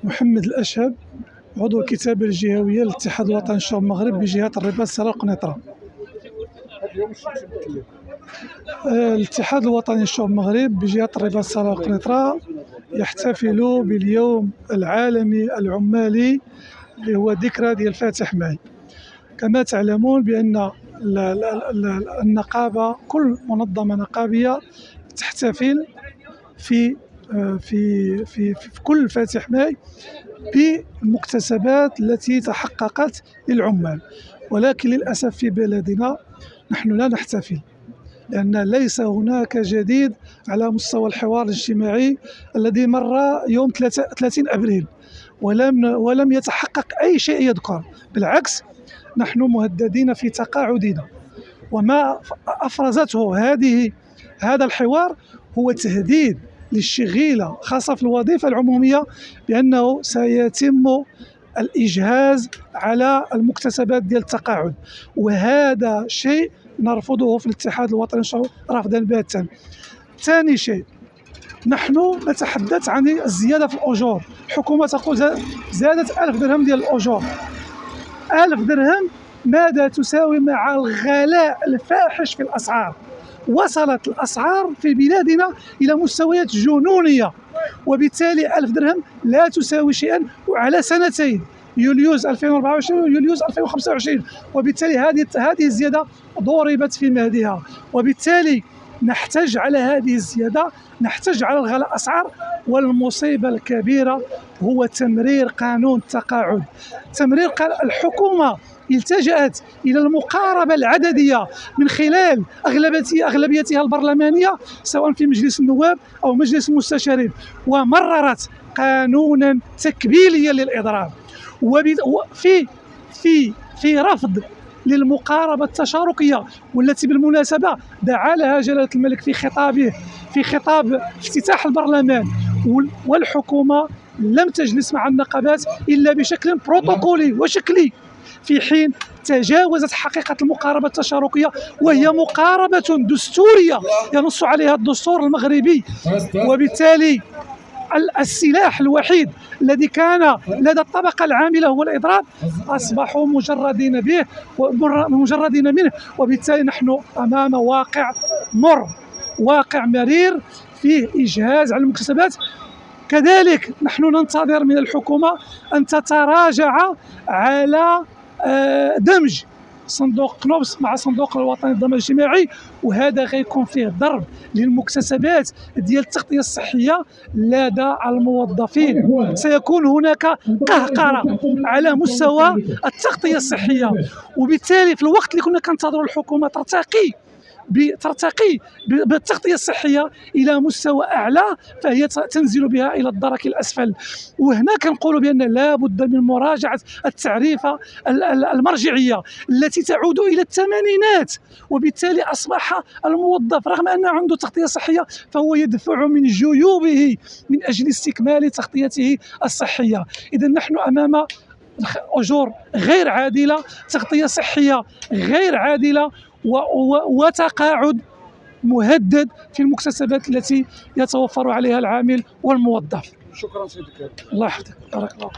محمد الأشهب، عضو الكتابة الجهوية للاتحاد الوطني للشعوب المغرب بجهة الرباط السراء والقنيطرة. الاتحاد الوطني للشعوب المغرب بجهة الرباط السراء والقنيطرة يحتفل باليوم العالمي العمالي اللي هو ذكرى ديال فاتح ماي. كما تعلمون بأن النقابة، كل منظمة نقابية تحتفل في كل فاتح ماي بالمكتسبات التي تحققت للعمال، ولكن للأسف في بلدنا نحن لا نحتفل، لأن ليس هناك جديد على مستوى الحوار الاجتماعي الذي مر يوم 30 أبريل ولم يتحقق أي شيء يذكر. بالعكس، نحن مهددين في تقاعدنا، وما أفرزته هذا الحوار هو تهديد للشغيلة خاصة في الوظيفة العمومية بأنه سيتم الإجهاز على المكتسبات ديال التقاعد، وهذا شيء نرفضه في الاتحاد الوطني للشعوب رفضا باتا. ثاني شيء، نحن نتحدث عن الزيادة في الأجور. الحكومة تقول زادت 1000 درهم ديال الأجور. 1000 درهم ماذا تساوي مع الغلاء الفاحش في الأسعار؟ وصلت الأسعار في بلادنا إلى مستويات جنونية، وبالتالي 1000 درهم لا تساوي شيئا على سنتين، يوليوز 2024 ويوليوز 2025، وبالتالي هذه الزيادة ضربت في مهدها، وبالتالي نحتاج على هذه الزيادة، نحتاج على الغلاء الأسعار. والمصيبة الكبيرة هو تمرير قانون التقاعد. الحكومة التجأت إلى المقاربة العددية من خلال أغلبيتها البرلمانية سواء في مجلس النواب أو مجلس المستشارين، ومررت قانونا تكبيليا للإضراب، في رفض للمقاربة التشاركية، والتي بالمناسبة دعا لها جلالة الملك في خطاب افتتاح البرلمان. والحكومة لم تجلس مع النقابات إلا بشكل بروتوكولي وشكلي، في حين تجاوزت حقيقة المقاربة التشاركية، وهي مقاربة دستورية ينص عليها الدستور المغربي. وبالتالي السلاح الوحيد الذي كان لدى الطبقة العاملة هو الإضراب، أصبحوا مجردين منه، وبالتالي نحن أمام واقع مرير فيه إجهاز على المكتسبات. كذلك نحن ننتظر من الحكومة أن تتراجع على دمج صندوق كنوبس مع صندوق الوطني للضمان الاجتماعي، وهذا غيكون فيه ضرب للمكتسبات ديال التغطية الصحية لدى الموظفين. سيكون هناك قهقرة على مستوى التغطية الصحية، وبالتالي في الوقت اللي كنا كننتظروا الحكومة ترتقي بالتغطية الصحية إلى مستوى أعلى، فهي تنزل بها إلى الدرك الأسفل. وهنا كنقول بأن لا بد من مراجعة التعريفة المرجعية التي تعود إلى الثمانينات، وبالتالي أصبح الموظف رغم أنه عنده تغطية صحية فهو يدفع من جيوبه من أجل استكمال تغطيته الصحية. إذا نحن أمام أجور غير عادلة، تغطية صحية غير عادلة، وتقاعد مهدد في المكتسبات التي يتوفر عليها العامل والموظف. شكرا سيدي. الله يحفظك، بارك الله.